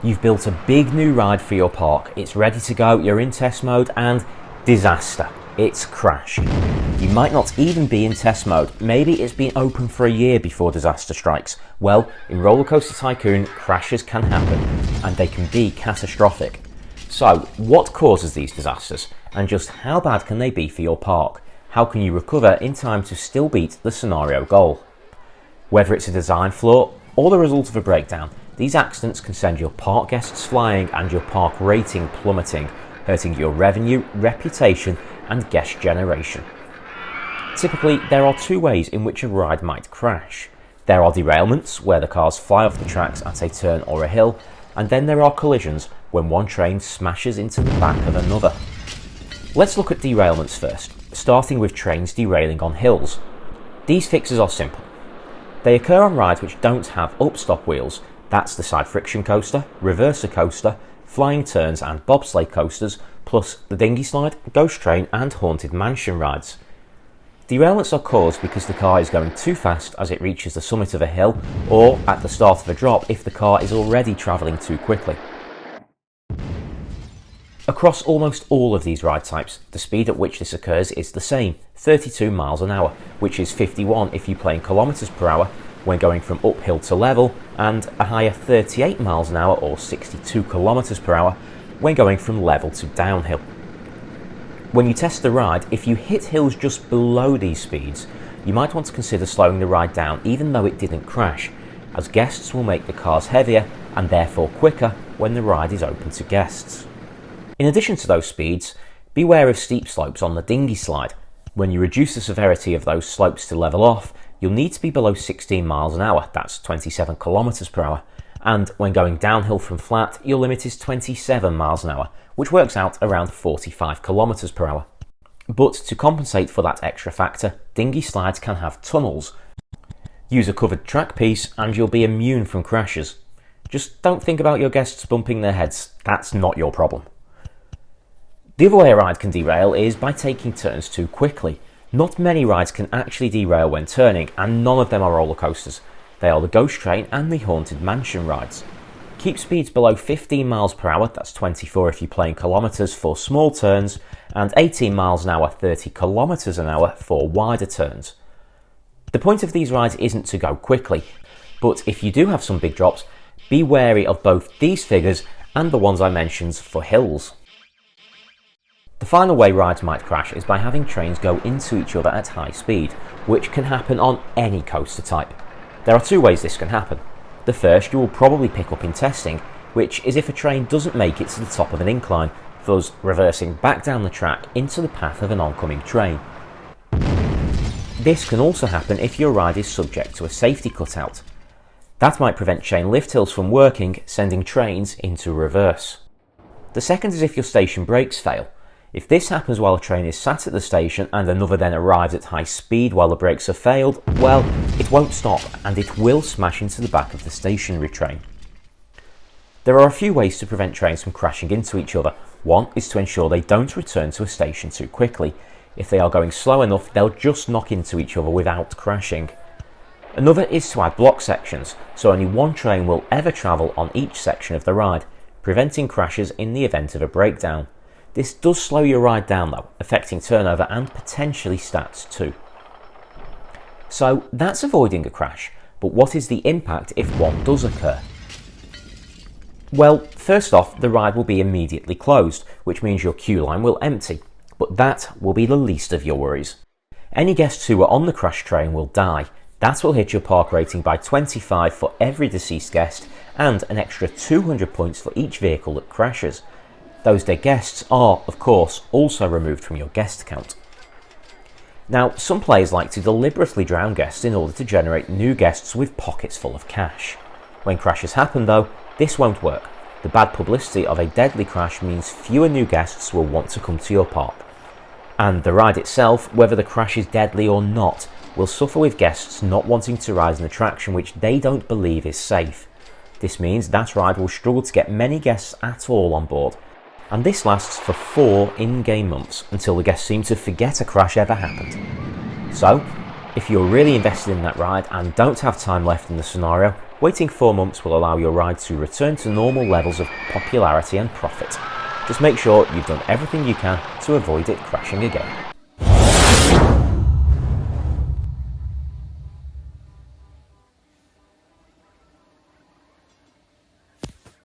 You've built a big new ride for your park, it's ready to go, you're in test mode, and disaster, it's crashed. You might not even be in test mode, maybe it's been open for a year before disaster strikes. Well, in Rollercoaster Tycoon, crashes can happen, and they can be catastrophic. So, what causes these disasters, and just how bad can they be for your park? How can you recover in time to still beat the scenario goal? Whether it's a design flaw or the result of a breakdown, these accidents can send your park guests flying and your park rating plummeting, hurting your revenue, reputation, and guest generation. Typically, there are two ways in which a ride might crash. There are derailments, where the cars fly off the tracks at a turn or a hill, and then there are collisions, when one train smashes into the back of another. Let's look at derailments first, starting with trains derailing on hills. These fixes are simple. They occur on rides which don't have upstop wheels. That's the side friction coaster, reverser coaster, flying turns and bobsleigh coasters, plus the dinghy slide, ghost train and haunted mansion rides. Derailments are caused because the car is going too fast as it reaches the summit of a hill, or at the start of a drop if the car is already travelling too quickly. Across almost all of these ride types, the speed at which this occurs is the same, 32 miles an hour, which is 51 if you play in kilometers per hour when going from uphill to level, and a higher 38 miles an hour or 62 kilometers per hour when going from level to downhill. When you test the ride, if you hit hills just below these speeds, you might want to consider slowing the ride down even though it didn't crash, as guests will make the cars heavier and therefore quicker when the ride is open to guests. In addition to those speeds, beware of steep slopes on the dinghy slide. When you reduce the severity of those slopes to level off, you'll need to be below 16 miles an hour, that's 27 kilometers per hour, and when going downhill from flat, your limit is 27 miles an hour, which works out around 45 kilometers per hour. But to compensate for that extra factor, dinghy slides can have tunnels. Use a covered track piece and you'll be immune from crashes. Just don't think about your guests bumping their heads, that's not your problem. The other way a ride can derail is by taking turns too quickly. Not many rides can actually derail when turning, and none of them are roller coasters. They are the ghost train and the haunted mansion rides. Keep speeds below 15 miles per hour, that's 24 if you play in kilometers for small turns, and 18 miles an hour, 30 kilometers an hour for wider turns. The point of these rides isn't to go quickly, but if you do have some big drops, be wary of both these figures and the ones I mentioned for hills. The final way rides might crash is by having trains go into each other at high speed, which can happen on any coaster type. There are two ways this can happen. The first you will probably pick up in testing, which is if a train doesn't make it to the top of an incline, thus reversing back down the track into the path of an oncoming train. This can also happen if your ride is subject to a safety cutout. That might prevent chain lift hills from working, sending trains into reverse. The second is if your station brakes fail. If this happens while a train is sat at the station and another then arrives at high speed while the brakes have failed, well, it won't stop and it will smash into the back of the stationary train. There are a few ways to prevent trains from crashing into each other. One is to ensure they don't return to a station too quickly. If they are going slow enough, they'll just knock into each other without crashing. Another is to add block sections, so only one train will ever travel on each section of the ride, preventing crashes in the event of a breakdown. This does slow your ride down though, affecting turnover and potentially stats too. So that's avoiding a crash, but what is the impact if one does occur? Well, first off, the ride will be immediately closed, which means your queue line will empty, but that will be the least of your worries. Any guests who were on the crash train will die. That will hit your park rating by 25 for every deceased guest and an extra 200 points for each vehicle that crashes. Those dead guests are, of course, also removed from your guest count. Now, some players like to deliberately drown guests in order to generate new guests with pockets full of cash. When crashes happen though, this won't work. The bad publicity of a deadly crash means fewer new guests will want to come to your park. And the ride itself, whether the crash is deadly or not, will suffer with guests not wanting to ride an attraction which they don't believe is safe. This means that ride will struggle to get many guests at all on board. And this lasts for 4 in-game months until the guests seem to forget a crash ever happened. So, if you're really invested in that ride and don't have time left in the scenario, Waiting 4 months will allow your ride to return to normal levels of popularity and profit. Just make sure you've done everything you can to avoid it crashing again.